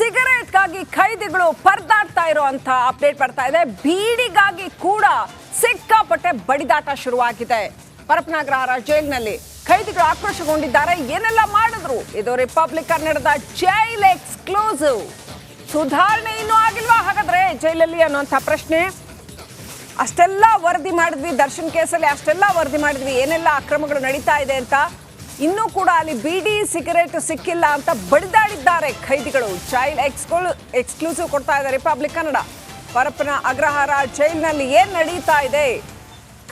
ಸಿಗರೇಟ್ಗಾಗಿ ಖೈದಿಗಳು ಪರದಾಡ್ತಾ ಇರುವಂತ ಅಪ್ಡೇಟ್ ಬರ್ತಾ ಇದೆ. ಬೀಡಿಗಾಗಿ ಕೂಡ ಸಿಕ್ಕಾಪಟ್ಟೆ ಬಡಿದಾಟ ಶುರುವಾಗಿದೆ. ಪರಪ್ಪನಗ್ರಹಾರ ಜೈಲಿನಲ್ಲಿ ಖೈದಿಗಳು ಆಕ್ರೋಶಗೊಂಡಿದ್ದಾರೆ. ಏನೆಲ್ಲ ಮಾಡಿದ್ರು? ಇದು ರಿಪಬ್ಲಿಕ್ ಕನ್ನಡದ ಜೈಲ್ ಎಕ್ಸ್ಕ್ಲೂಸಿವ್. ಸುಧಾರಣೆ ಇನ್ನೂ ಆಗಿಲ್ವಾ ಹಾಗಾದ್ರೆ ಜೈಲಲ್ಲಿ ಅನ್ನುವಂಥ ಪ್ರಶ್ನೆ. ಅಷ್ಟೆಲ್ಲ ವರದಿ ಮಾಡಿದ್ವಿ, ದರ್ಶನ್ ಕೇಸಲ್ಲಿ ಅಷ್ಟೆಲ್ಲ ವರದಿ ಮಾಡಿದ್ವಿ, ಏನೆಲ್ಲ ಅಕ್ರಮಗಳು ನಡೀತಾ ಇದೆ ಅಂತ. ಇನ್ನೂ ಕೂಡ ಅಲ್ಲಿ ಬೀಡಿ ಸಿಗರೇಟ್ ಸಿಕ್ಕಿಲ್ಲ ಅಂತ ಬಡಿದಾಡಿದ್ದಾರೆ ಖೈದಿಗಳು. ಜೈಲ್ ಎಕ್ಸ್ಕ್ಲೂಸಿವ್ ಕೊಡ್ತಾ ಇದೆ ರಿಪಬ್ಲಿಕ್ ಕನ್ನಡ. ಪರಪ್ಪನ ಅಗ್ರಹಾರ ಜೈಲಿನಲ್ಲಿ ಏನ್ ನಡೀತಾ ಇದೆ?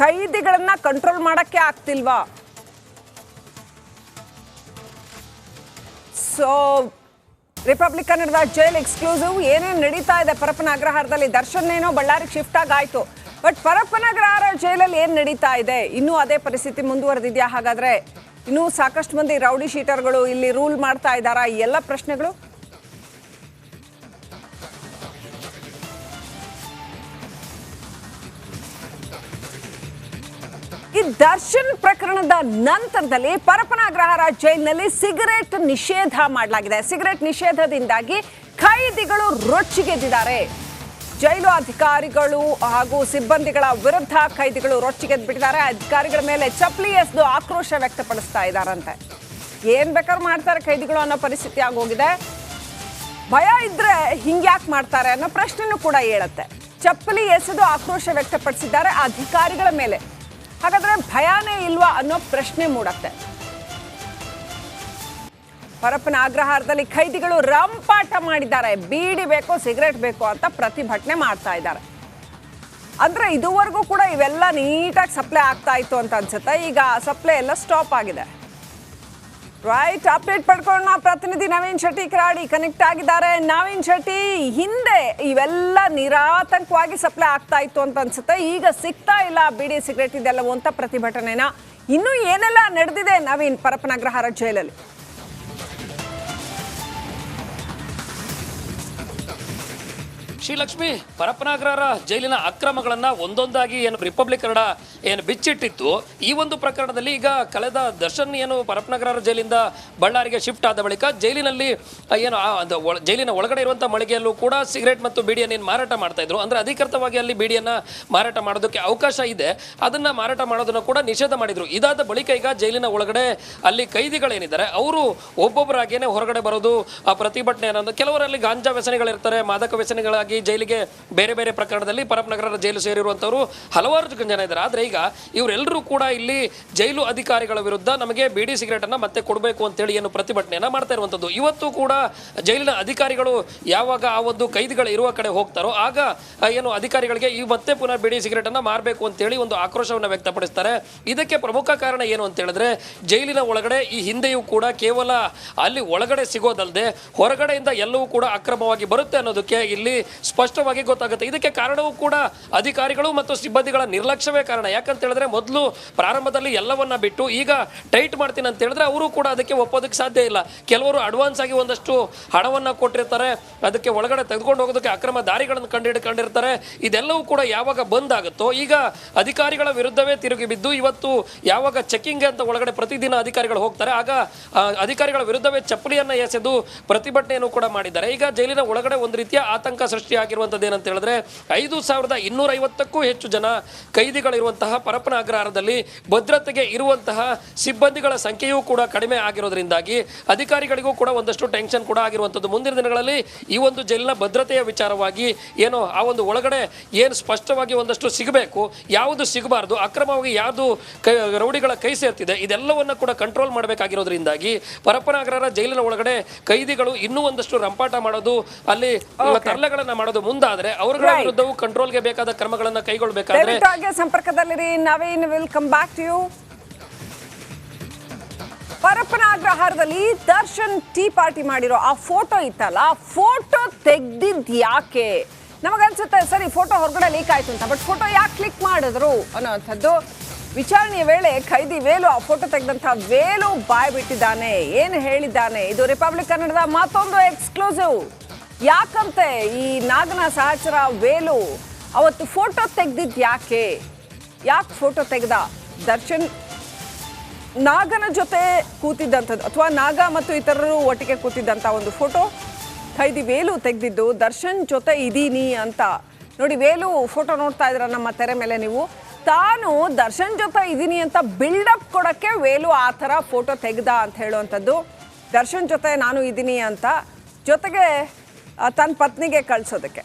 ಖೈದಿಗಳನ್ನ ಕಂಟ್ರೋಲ್ ಮಾಡಕ್ಕೆ ಆಗ್ತಿಲ್ವಾ? ಸೊ ರಿಪಬ್ಲಿಕ್ ಕನ್ನಡದ ಜೈಲ್ ಎಕ್ಸ್ಕ್ಲೂಸಿವ್ ಏನೇನು ನಡೀತಾ ಇದೆ ಪರಪ್ಪನ ಅಗ್ರಹಾರದಲ್ಲಿ. ದರ್ಶನ್ ಏನೋ ಬಳ್ಳಾರಿಗೆ ಶಿಫ್ಟ್ ಆಗಾಯ್ತು, ಬಟ್ ಪರಪ್ಪನ ಅಗ್ರಹಾರ ಜೈಲಲ್ಲಿ ಏನ್ ನಡೀತಾ ಇದೆ? ಇನ್ನೂ ಅದೇ ಪರಿಸ್ಥಿತಿ ಮುಂದುವರೆದಿದ್ಯಾ? ಹಾಗಾದ್ರೆ ಇನ್ನೂ ಸಾಕಷ್ಟು ಮಂದಿ ರೌಡಿ ಶೀಟರ್ಗಳು ಇಲ್ಲಿ ರೂಲ್ ಮಾಡ್ತಾ ಇದ್ದಾರಾ? ಈ ಎಲ್ಲ ಪ್ರಶ್ನೆಗಳು ಈ ದರ್ಶನ್ ಪ್ರಕರಣದ ನಂತರದಲ್ಲಿ ಪರಪ್ಪನ ಅಗ್ರಹಾರ ಜೈಲಿನಲ್ಲಿ ಸಿಗರೇಟ್ ನಿಷೇಧ ಮಾಡಲಾಗಿದೆ. ಸಿಗರೇಟ್ ನಿಷೇಧದಿಂದಾಗಿ ಖೈದಿಗಳು ರೊಚ್ಚಿಗೆದ್ದಿದ್ದಾರೆ. ಜೈಲು ಅಧಿಕಾರಿಗಳು ಹಾಗೂ ಸಿಬ್ಬಂದಿಗಳ ವಿರುದ್ಧ ಖೈದಿಗಳು ರೊಚ್ಚಿಗೆದ್ದು ಬಿಟ್ಟಿದ್ದಾರೆ. ಅಧಿಕಾರಿಗಳ ಮೇಲೆ ಚಪ್ಪಲಿ ಎಸೆದು ಆಕ್ರೋಶ ವ್ಯಕ್ತಪಡಿಸ್ತಾ ಇದ್ದಾರಂತೆ. ಏನ್ ಬೇಕಾದ್ರೂ ಮಾಡ್ತಾರೆ ಖೈದಿಗಳು ಅನ್ನೋ ಪರಿಸ್ಥಿತಿ ಆಗೋಗಿದೆ. ಭಯ ಇದ್ರೆ ಹಿಂಗ್ಯಾಕೆ ಮಾಡ್ತಾರೆ ಅನ್ನೋ ಪ್ರಶ್ನೆನೂ ಕೂಡ ಹೇಳುತ್ತೆ. ಚಪ್ಪಲಿ ಎಸೆದು ಆಕ್ರೋಶ ವ್ಯಕ್ತಪಡಿಸಿದ್ದಾರೆ ಅಧಿಕಾರಿಗಳ ಮೇಲೆ. ಹಾಗಾದ್ರೆ ಭಯನೇ ಇಲ್ವಾ ಅನ್ನೋ ಪ್ರಶ್ನೆ ಮೂಡತ್ತೆ. ಪರಪ್ಪನ ಅಗ್ರಹಾರದಲ್ಲಿ ಖೈದಿಗಳು ರಂಪಾಟ ಮಾಡಿದ್ದಾರೆ. ಬೀಡಿ ಬೇಕು, ಸಿಗರೇಟ್ ಬೇಕು ಅಂತ ಪ್ರತಿಭಟನೆ ಮಾಡ್ತಾ ಇದ್ದಾರೆ. ಅಂದ್ರೆ ಇದುವರೆಗೂ ಕೂಡ ಇವೆಲ್ಲ ನೀಟಾಗಿ ಸಪ್ಲೈ ಆಗ್ತಾ ಇತ್ತು ಅಂತ ಅನ್ಸುತ್ತೆ. ಈಗ ಸಪ್ಲೈ ಎಲ್ಲ ಸ್ಟಾಪ್ ಆಗಿದೆ. ರೈಟ್, ಅಪ್ಡೇಟ್ ಪಡ್ಕೊಳ್ಳೋಣ. ಪ್ರತಿನಿಧಿ ನವೀನ್ ಶೆಟ್ಟಿ ಕರಾಡಿ ಕನೆಕ್ಟ್ ಆಗಿದ್ದಾರೆ. ನವೀನ್ ಶೆಟ್ಟಿ, ಹಿಂದೆ ಇವೆಲ್ಲ ನಿರಾತಂಕವಾಗಿ ಸಪ್ಲೈ ಆಗ್ತಾ ಇತ್ತು ಅಂತ ಅನ್ಸುತ್ತೆ, ಈಗ ಸಿಗ್ತಾ ಇಲ್ಲ ಬೀಡಿ ಸಿಗರೇಟ್ ಇದೆಲ್ಲವೂ ಅಂತ ಪ್ರತಿಭಟನೆನ. ಇನ್ನೂ ಏನೆಲ್ಲ ನಡೆದಿದೆ ನವೀನ್ ಪರಪ್ಪನ ಅಗ್ರಹಾರ ಜೈಲಲ್ಲಿ? ಶ್ರೀಲಕ್ಷ್ಮಿ, ಪರಪ್ಪನ ಅಗ್ರಹಾರ ಜೈಲಿನ ಅಕ್ರಮಗಳನ್ನ ಒಂದೊಂದಾಗಿ ಏನು ರಿಪಬ್ಲಿಕ್ ಕನ್ನಡ ಏನು ಬಿಚ್ಚಿಟ್ಟಿತ್ತು, ಈ ಒಂದು ಪ್ರಕರಣದಲ್ಲಿ ಈಗ ಕಳೆದ ದರ್ಶನ್ ಏನು ಪರಪ್ಪನ ಅಗ್ರಹಾರ ಜೈಲಿಂದ ಬಳ್ಳಾರಿಗೆ ಶಿಫ್ಟ್ ಆದ ಬಳಿಕ ಜೈಲಿನಲ್ಲಿ ಏನು ಜೈಲಿನ ಒಳಗಡೆ ಇರುವಂತಹ ಮಳಿಗೆಯಲ್ಲೂ ಕೂಡ ಸಿಗರೇಟ್ ಮತ್ತು ಬೀಡಿಯನ್ನು ಏನು ಮಾರಾಟ ಮಾಡ್ತಾ ಇದ್ರು. ಅಂದ್ರೆ ಅಧಿಕೃತವಾಗಿ ಅಲ್ಲಿ ಬೀಡಿಯನ್ನ ಮಾರಾಟ ಮಾಡೋದಕ್ಕೆ ಅವಕಾಶ ಇದೆ, ಅದನ್ನ ಮಾರಾಟ ಮಾಡೋದನ್ನು ಕೂಡ ನಿಷೇಧ ಮಾಡಿದ್ರು. ಇದಾದ ಬಳಿಕ ಈಗ ಜೈಲಿನ ಒಳಗಡೆ ಅಲ್ಲಿ ಕೈದಿಗಳೇನಿದ್ದಾರೆ ಅವರು ಒಬ್ಬೊಬ್ಬರಾಗೇನೆ ಹೊರಗಡೆ ಬರೋದು, ಆ ಪ್ರತಿಭಟನೆ ಅನ್ನೋದು. ಕೆಲವರಲ್ಲಿ ಗಾಂಜಾ ವ್ಯಸನಿಗಳಿರ್ತಾರೆ, ಮಾದಕ ವ್ಯಸನಿಗಳಾಗಿ ಜೈಲಿಗೆ ಬೇರೆ ಬೇರೆ ಪ್ರಕರಣದಲ್ಲಿ ಪರಪ್ಪನ ಅಗ್ರಹಾರ ಜೈಲು ಸೇರಿರುವಂತವರು ಹಲವಾರು ಜನ ಇದ್ದಾರೆ. ಆದ್ರೆ ಈಗ ಇವರೆಲ್ಲರೂ ಕೂಡ ಇಲ್ಲಿ ಜೈಲು ಅಧಿಕಾರಿಗಳ ವಿರುದ್ಧ ನಮಗೆ ಬೀಡಿ ಸಿಗರೇಟ್ ಅನ್ನ ಮತ್ತೆ ಕೊಡಬೇಕು ಅಂತೇಳಿ ಏನು ಪ್ರತಿಭಟನೆಯನ್ನ ಮಾಡ್ತಾ ಇರುವಂತದ್ದು. ಇವತ್ತು ಕೂಡ ಜೈಲಿನ ಅಧಿಕಾರಿಗಳು ಯಾವಾಗ ಆ ಒಂದು ಕೈದಿಗಳು ಇರುವ ಕಡೆ ಹೋಗ್ತಾರೋ ಆಗ ಏನು ಅಧಿಕಾರಿಗಳಿಗೆ ಈ ಮತ್ತೆ ಪುನಃ ಬೀಡಿ ಸಿಗರೇಟ್ ಅನ್ನ ಮಾರಬೇಕು ಅಂತೇಳಿ ಒಂದು ಆಕ್ರೋಶವನ್ನು ವ್ಯಕ್ತಪಡಿಸ್ತಾರೆ. ಇದಕ್ಕೆ ಪ್ರಮುಖ ಕಾರಣ ಏನು ಅಂತ ಹೇಳಿದ್ರೆ, ಜೈಲಿನ ಒಳಗಡೆ ಈ ಹಿಂದೆಯೂ ಕೂಡ ಕೇವಲ ಅಲ್ಲಿ ಒಳಗಡೆ ಸಿಗೋದಲ್ಲದೆ ಹೊರಗಡೆಯಿಂದ ಎಲ್ಲವೂ ಕೂಡ ಅಕ್ರಮವಾಗಿ ಬರುತ್ತೆ ಅನ್ನೋದಕ್ಕೆ ಇಲ್ಲಿ ಸ್ಪಷ್ಟವಾಗಿ ಗೊತ್ತಾಗುತ್ತೆ. ಇದಕ್ಕೆ ಕಾರಣವೂ ಕೂಡ ಅಧಿಕಾರಿಗಳು ಮತ್ತು ಸಿಬ್ಬಂದಿಗಳ ನಿರ್ಲಕ್ಷ್ಯವೇ ಕಾರಣ. ಯಾಕಂತ ಹೇಳಿದ್ರೆ ಮೊದಲು ಪ್ರಾರಂಭದಲ್ಲಿ ಎಲ್ಲವನ್ನ ಬಿಟ್ಟು ಈಗ ಟೈಟ್ ಮಾಡ್ತೀನಿ ಅಂತ ಹೇಳಿದ್ರೆ ಅವರು ಕೂಡ ಅದಕ್ಕೆ ಒಪ್ಪೋದಕ್ಕೆ ಸಾಧ್ಯ ಇಲ್ಲ. ಕೆಲವರು ಅಡ್ವಾನ್ಸ್ ಆಗಿ ಒಂದಷ್ಟು ಹಣವನ್ನ ಕೊಟ್ಟಿರ್ತಾರೆ, ಅದಕ್ಕೆ ಒಳಗಡೆ ತೆಗೆದುಕೊಂಡು ಹೋಗೋದಕ್ಕೆ ಅಕ್ರಮ ದಾರಿಗಳನ್ನು ಕಂಡಿರ್ತಾರೆ. ಇದೆಲ್ಲವೂ ಕೂಡ ಯಾವಾಗ ಬಂದ್ ಆಗುತ್ತೋ ಈಗ ಅಧಿಕಾರಿಗಳ ವಿರುದ್ಧವೇ ತಿರುಗಿ ಬಿದ್ದು ಇವತ್ತು ಯಾವಾಗ ಚೆಕಿಂಗ್ ಅಂತ ಒಳಗಡೆ ಪ್ರತಿದಿನ ಅಧಿಕಾರಿಗಳು ಹೋಗ್ತಾರೆ ಆಗ ಅಧಿಕಾರಿಗಳ ವಿರುದ್ಧವೇ ಚಪ್ಪಲಿಯನ್ನ ಎಸೆದು ಪ್ರತಿಭಟನೆಯನ್ನು ಕೂಡ ಮಾಡಿದ್ದಾರೆ. ಈಗ ಜೈಲಿನ ಒಳಗಡೆ ಒಂದು ರೀತಿಯ ಆತಂಕ ಸೃಷ್ಟಿಯಾಗಿರುವಂತದ್ದು ಏನಂತ ಹೇಳಿದ್ರೆ, 5250ಕ್ಕೂ ಹೆಚ್ಚು ಜನ ಕೈದಿಗಳಿರುವಂತಹ ಪರಪ್ಪನ ಅಗ್ರಹಾರದಲ್ಲಿ ಭದ್ರತೆಗೆ ಇರುವಂತಹ ಸಿಬ್ಬಂದಿಗಳ ಸಂಖ್ಯೆಯೂ ಕೂಡ ಕಡಿಮೆ ಆಗಿರೋದ್ರಿಂದಾಗಿ ಅಧಿಕಾರಿಗಳಿಗೂ ಕೂಡ ಒಂದಷ್ಟು ಟೆನ್ಷನ್ ಕೂಡ ಆಗಿರುವಂತದ್ದು. ಮುಂದಿನ ದಿನಗಳಲ್ಲಿ ಈ ಒಂದು ಜೈಲಿನ ಭದ್ರತೆಯ ವಿಚಾರವಾಗಿ ಏನು ಆ ಒಂದು ಒಳಗಡೆ ಏನು ಸ್ಪಷ್ಟವಾಗಿ ಒಂದಷ್ಟು ಸಿಗಬೇಕು, ಯಾವುದು ಸಿಗಬಾರ್ದು, ಅಕ್ರಮವಾಗಿ ಯಾವುದು ರೌಡಿಗಳ ಕೈ ಸೇರ್ತಿದೆ, ಇದೆಲ್ಲವನ್ನ ಕೂಡ ಕಂಟ್ರೋಲ್ ಮಾಡಬೇಕಾಗಿರೋದ್ರಿಂದಾಗಿ ಪರಪ್ಪನ ಅಗ್ರಹಾರ ಜೈಲಿನ ಒಳಗಡೆ ಕೈದಿಗಳು ಇನ್ನೂ ಒಂದಷ್ಟು ರಂಪಾಟ ಮಾಡೋದು, ಅಲ್ಲಿ ತರಲೆಗಳನ್ನ ಮಾಡೋದು ಮುಂದಾದ್ರೆ ಅವರುಗಳ ವಿರುದ್ಧವೂ ಕಂಟ್ರೋಲ್ಗೆ ಬೇಕಾದ ಕ್ರಮಗಳನ್ನ ಕೈಗೊಳ್ಳಬೇಕಾದ್ರೆ. ಸಂಪರ್ಕದಲ್ಲಿರಿ Naveen, will come back to you. ಪರಪ್ಪನ ಅಗ್ರಹಾರದಲ್ಲಿ ದರ್ಶನ್ ಟೀ ಪಾರ್ಟಿ ಮಾಡಿರೋ ಆ ಫೋಟೋ ಇತ್ತಲ್ಲ, ಆ ಫೋಟೋ ತೆಗ್ದಿದ್ ಯಾಕೆ? ನಮಗನ್ಸುತ್ತೆ ಸರಿ ಫೋಟೋ ಹೊರಗಡೆ ಲೀಕ್ ಆಯ್ತು ಅಂತ, ಬಟ್ ಫೋಟೋ ಯಾಕೆ ಕ್ಲಿಕ್ ಮಾಡಿದ್ರು ಅನ್ನೋಂಥದ್ದು. ವಿಚಾರಣೆಯ ವೇಳೆ ಖೈದಿ ವೇಲು ಆ ಫೋಟೋ ತೆಗೆದಂತ ವೇಲು ಬಾಯ್ ಬಿಟ್ಟಿದ್ದಾನೆ, ಏನು ಹೇಳಿದ್ದಾನೆ? ಇದು ರಿಪಬ್ಲಿಕ್ ಕನ್ನಡದ ಮತ್ತೊಂದು ಎಕ್ಸ್ಕ್ಲೂಸಿವ್. ಯಾಕಂತೆ ಈ ನಾಗನ ಸಹಚರ ವೇಲು ಅವತ್ತು ಫೋಟೋ ತೆಗ್ದಿದ್ ಯಾಕೆ ಫೋಟೋ ತೆಗೆದ? ದರ್ಶನ್ ನಾಗನ ಜೊತೆ ಕೂತಿದ್ದಂಥದ್ದು ಅಥವಾ ನಾಗ ಮತ್ತು ಇತರರು ಒಟ್ಟಿಗೆ ಕೂತಿದ್ದಂಥ ಒಂದು ಫೋಟೋ ಖೈದಿ ವೇಲು ತೆಗೆದಿದ್ದು ದರ್ಶನ್ ಜೊತೆ ಇದೀನಿ ಅಂತ. ನೋಡಿ, ವೇಲು ಫೋಟೋ ನೋಡ್ತಾ ಇದ್ರ ನಮ್ಮ ತೆರೆ ಮೇಲೆ ನೀವು. ತಾನು ದರ್ಶನ್ ಜೊತೆ ಇದೀನಿ ಅಂತ ಬಿಲ್ಡಪ್ ಕೊಡೋಕ್ಕೆ ವೇಲು ಆ ಥರ ಫೋಟೋ ತೆಗೆದ ಅಂತ ಹೇಳುವಂಥದ್ದು. ದರ್ಶನ್ ಜೊತೆ ನಾನು ಇದೀನಿ ಅಂತ, ಜೊತೆಗೆ ತನ್ನ ಪತ್ನಿಗೆ ಕಳಿಸೋದಕ್ಕೆ.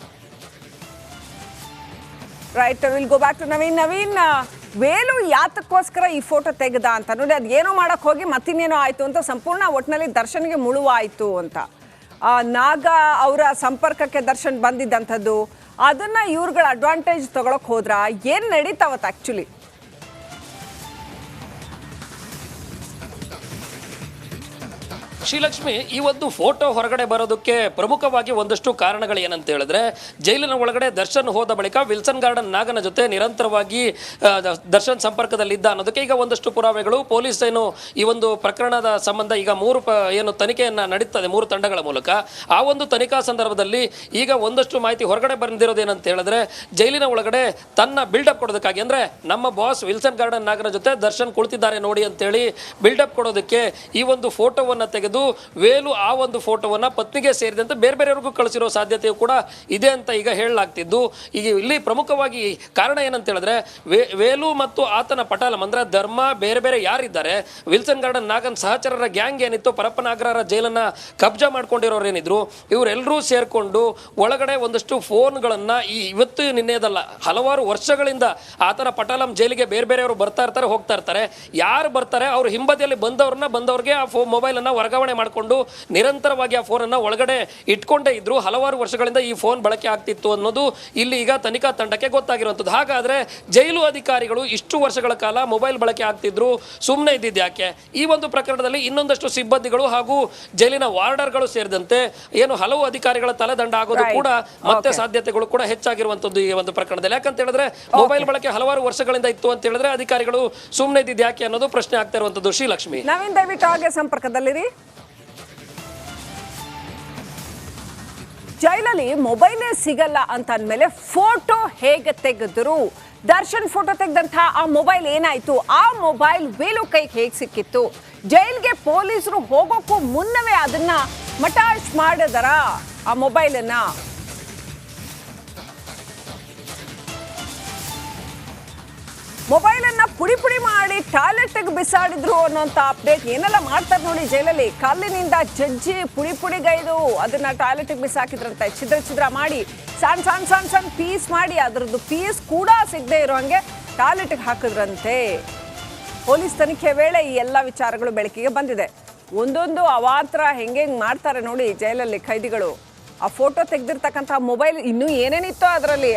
Right, will go back to Naveen. Naveen, Velu ಯಾತಕ್ಕೋಸ್ಕರ ಈ ಫೋಟೋ ತೆಗೆದ ಅಂತ ನೋಡಿ, ಅದು ಏನೋ ಮಾಡಕ್ಕೆ ಹೋಗಿ ಮತ್ತಿನ್ನೇನೋ ಆಯಿತು ಅಂತ ಸಂಪೂರ್ಣ ಒಟ್ಟಿನಲ್ಲಿ ದರ್ಶನ್ಗೆ ಮುಳುವಾಯಿತು ಅಂತ. ನಾಗ ಅವರ ಸಂಪರ್ಕಕ್ಕೆ ದರ್ಶನ್ ಬಂದಿದ್ದಂಥದ್ದು, ಅದನ್ನ ಇವ್ರುಗಳ ಅಡ್ವಾಂಟೇಜ್ ತಗೊಳಕ್ ಹೋದ್ರ ಏನ್ ನಡೀತಾವತ್ತು ಆಕ್ಚುಲಿ? ಶ್ರೀಲಕ್ಷ್ಮಿ, ಈ ಒಂದು ಫೋಟೋ ಹೊರಗಡೆ ಬರೋದಕ್ಕೆ ಪ್ರಮುಖವಾಗಿ ಒಂದಷ್ಟು ಕಾರಣಗಳು ಏನಂತ ಹೇಳಿದ್ರೆ, ಜೈಲಿನ ಒಳಗಡೆ ದರ್ಶನ್ ಹೋದ ಬಳಿಕ ವಿಲ್ಸನ್ ಗಾರ್ಡನ್ ನಾಗನ ಜೊತೆ ನಿರಂತರವಾಗಿ ದರ್ಶನ್ ಸಂಪರ್ಕದಲ್ಲಿದ್ದ ಅನ್ನೋದಕ್ಕೆ ಈಗ ಒಂದಷ್ಟು ಪುರಾವೆಗಳು. ಪೊಲೀಸ್ ಏನು ಈ ಒಂದು ಪ್ರಕರಣದ ಸಂಬಂಧ ಈಗ ಏನು ತನಿಖೆಯನ್ನ ನಡೀತದೆ 3 ತಂಡಗಳ ಮೂಲಕ. ಆ ಒಂದು ತನಿಖಾ ಸಂದರ್ಭದಲ್ಲಿ ಈಗ ಒಂದಷ್ಟು ಮಾಹಿತಿ ಹೊರಗಡೆ ಬಂದಿರೋದೇನಂತ ಹೇಳಿದ್ರೆ, ಜೈಲಿನ ಒಳಗಡೆ ತನ್ನ ಬಿಲ್ಡಪ್ ಕೊಡೋದಕ್ಕಾಗಿ, ಅಂದ್ರೆ ನಮ್ಮ ಬಾಸ್ ವಿಲ್ಸನ್ ಗಾರ್ಡನ್ ನಾಗನ ಜೊತೆ ದರ್ಶನ್ ಕುಳಿತಿದ್ದಾರೆ ನೋಡಿ ಅಂತೇಳಿ ಬಿಲ್ಡಪ್ ಕೊಡೋದಕ್ಕೆ ಈ ಒಂದು ಫೋಟೋವನ್ನ ತೆಗೆದು ವೇಲು ಆ ಒಂದು ಫೋಟೋವನ್ನ ಪತ್ನಿಗೆ ಸೇರಿದಂತೆ ಬೇರೆ ಬೇರೆಯವರಿಗೂ ಕಳಿಸಿರೋ ಸಾಧ್ಯತೆಯು ಕೂಡ ಇದೆ ಅಂತ ಈಗ ಹೇಳಲಾಗ್ತಿದ್ದು. ಈಗ ಇಲ್ಲಿ ಪ್ರಮುಖವಾಗಿ ಕಾರಣ ಏನಂತ ಹೇಳಿದ್ರೆ, ವೇಲು ಮತ್ತು ಆತನ ಪಟಾಲಂ ಅಂದ್ರೆ ಧರ್ಮ ಬೇರೆ ಬೇರೆ ಯಾರಿದ್ದಾರೆ, ವಿಲ್ಸನ್ ಗಾರ್ಡನ್ ನಾಗನ್ ಸಹಚರರ ಗ್ಯಾಂಗ್ ಏನಿತ್ತು, ಪರಪ್ಪನಾಗ್ರಹರ ಜೈಲನ್ನ ಕಬ್ಜಾ ಮಾಡ್ಕೊಂಡಿರೋರು ಏನಿದ್ರು, ಇವರೆಲ್ಲರೂ ಸೇರ್ಕೊಂಡು ಒಳಗಡೆ ಒಂದಷ್ಟು ಫೋನ್ಗಳನ್ನ ಇವತ್ತು ನಿನ್ನೆದಲ್ಲ ಹಲವಾರು ವರ್ಷಗಳಿಂದ ಆತನ ಪಟಾಲಂ ಜೈಲಿಗೆ ಬೇರೆ ಬೇರೆಯವರು ಬರ್ತಾ ಇರ್ತಾರೆ, ಹೋಗ್ತಾ ಇರ್ತಾರೆ. ಯಾರು ಬರ್ತಾರೆ ಅವ್ರ ಹಿಂಬದಿಯಲ್ಲಿ ಬಂದವ್ರಿಗೆ ಆ ಮೊಬೈಲ್ ಅನ್ನ ವರ್ಗಾವಣೆ ಮಾಡಿಕೊಂಡು ನಿರಂತರವಾಗಿ ಆ ಫೋನ್ ಅನ್ನ ಒಳಗಡೆ ಇಟ್ಕೊಂಡೇ ಇದ್ರು. ಹಲವಾರು ವರ್ಷಗಳಿಂದ ಈ ಫೋನ್ ಬಳಕೆ ಆಗ್ತಿತ್ತು ಅನ್ನೋದು ಇಲ್ಲಿ ಈಗ ತನಿಖಾ ತಂಡಕ್ಕೆ ಗೊತ್ತಾಗಿರುವಂಥದ್ದು. ಹಾಗಾದ್ರೆ ಜೈಲು ಅಧಿಕಾರಿಗಳು ಇಷ್ಟು ವರ್ಷಗಳ ಕಾಲ ಮೊಬೈಲ್ ಬಳಕೆ ಆಗ್ತಿದ್ರು, ಸುಮ್ಮನೆ ಇದ್ದಿದ್ದು ಯಾಕೆ? ಈ ಒಂದು ಪ್ರಕರಣದಲ್ಲಿ ಇನ್ನೊಂದಷ್ಟು ಸಿಬ್ಬಂದಿಗಳು ಹಾಗೂ ಜೈಲಿನ ವಾರ್ಡರ್ಗಳು ಸೇರಿದಂತೆ ಏನು ಹಲವು ಅಧಿಕಾರಿಗಳ ತಲೆದಂಡ ಆಗೋದು ಕೂಡ ಮತ್ತೆ ಸಾಧ್ಯತೆಗಳು ಕೂಡ ಹೆಚ್ಚಾಗಿರುವಂತದ್ದು ಈ ಒಂದು ಪ್ರಕರಣದಲ್ಲಿ. ಯಾಕಂತ ಹೇಳಿದ್ರೆ ಮೊಬೈಲ್ ಬಳಕೆ ಹಲವಾರು ವರ್ಷಗಳಿಂದ ಇತ್ತು ಅಂತ ಹೇಳಿದ್ರೆ ಅಧಿಕಾರಿಗಳು ಸುಮ್ಮನೆ ಇದ್ದಿದ್ದು ಯಾಕೆ ಅನ್ನೋದು ಪ್ರಶ್ನೆ ಆಗ್ತಾ ಇರುವಂತದ್ದು. ಶ್ರೀಲಕ್ಷ್ಮಿ, ನವೀನ್ ದಯವಿಟ್ಟು ಹಾಗೆ ಸಂಪರ್ಕದಲ್ಲಿರಿ. ಜೈಲಲ್ಲಿ ಮೊಬೈಲೇ ಸಿಗಲ್ಲ ಅಂತ ಅಂದಮೇಲೆ ಫೋಟೋ ಹೇಗೆ ತೆಗೆದ್ರು? ದರ್ಶನ್ ಫೋಟೋ ತೆಗೆದಂತಹ ಆ ಮೊಬೈಲ್ ಏನಾಯ್ತು? ಆ ಮೊಬೈಲ್ ವೇಲು ಕೈಗೆ ಹೇಗೆ ಸಿಕ್ಕಿತ್ತು? ಜೈಲ್ಗೆ ಪೊಲೀಸರು ಹೋಗೋಕ್ಕೂ ಮುನ್ನವೇ ಅದನ್ನ ಮಟಾಶ್ ಮಾಡಿದರ ಆ ಮೊಬೈಲನ್ನ? ಮೊಬೈಲನ್ನ ಪುಡಿ ಪುಡಿ ಮಾಡಿ ಟಾಯ್ಲೆಟ್ಗೆ ಬಿಸಾಡಿದ್ರು ಅನ್ನೋಂಥ ಅಪ್ಡೇಟ್ ಏನೆಲ್ಲ ಮಾಡ್ತಾರೆ ನೋಡಿ ಜೈಲಲ್ಲಿ. ಕಲ್ಲಿನಿಂದ ಜಜ್ಜಿ ಪುಡಿ ಪುಡಿಗೈದು ಅದನ್ನ ಟಾಯ್ಲೆಟ್ಗೆ ಬಿಸಾಕಿದ್ರಂತೆ, ಛಿದ್ರ ಮಾಡಿ ಸಣ್ಣ ಪೀಸ್ ಮಾಡಿ ಅದರದ್ದು ಪೀಸ್ ಕೂಡ ಸಿಗದೆ ಇರೋ ಹಂಗೆ ಟಾಯ್ಲೆಟ್ಗೆ ಹಾಕಿದ್ರಂತೆ. ಪೊಲೀಸ್ ತನಿಖೆ ವೇಳೆ ಈ ಎಲ್ಲ ವಿಚಾರಗಳು ಬೆಳಕಿಗೆ ಬಂದಿದೆ. ಒಂದೊಂದು ಅವಾಂತರ ಹೆಂಗೆ ಮಾಡ್ತಾರೆ ನೋಡಿ ಜೈಲಲ್ಲಿ ಖೈದಿಗಳು. ಆ ಫೋಟೋ ತೆಗೆದಿರ್ತಕ್ಕಂಥ ಮೊಬೈಲ್ ಇನ್ನೂ ಏನೇನಿತ್ತೋ ಅದರಲ್ಲಿ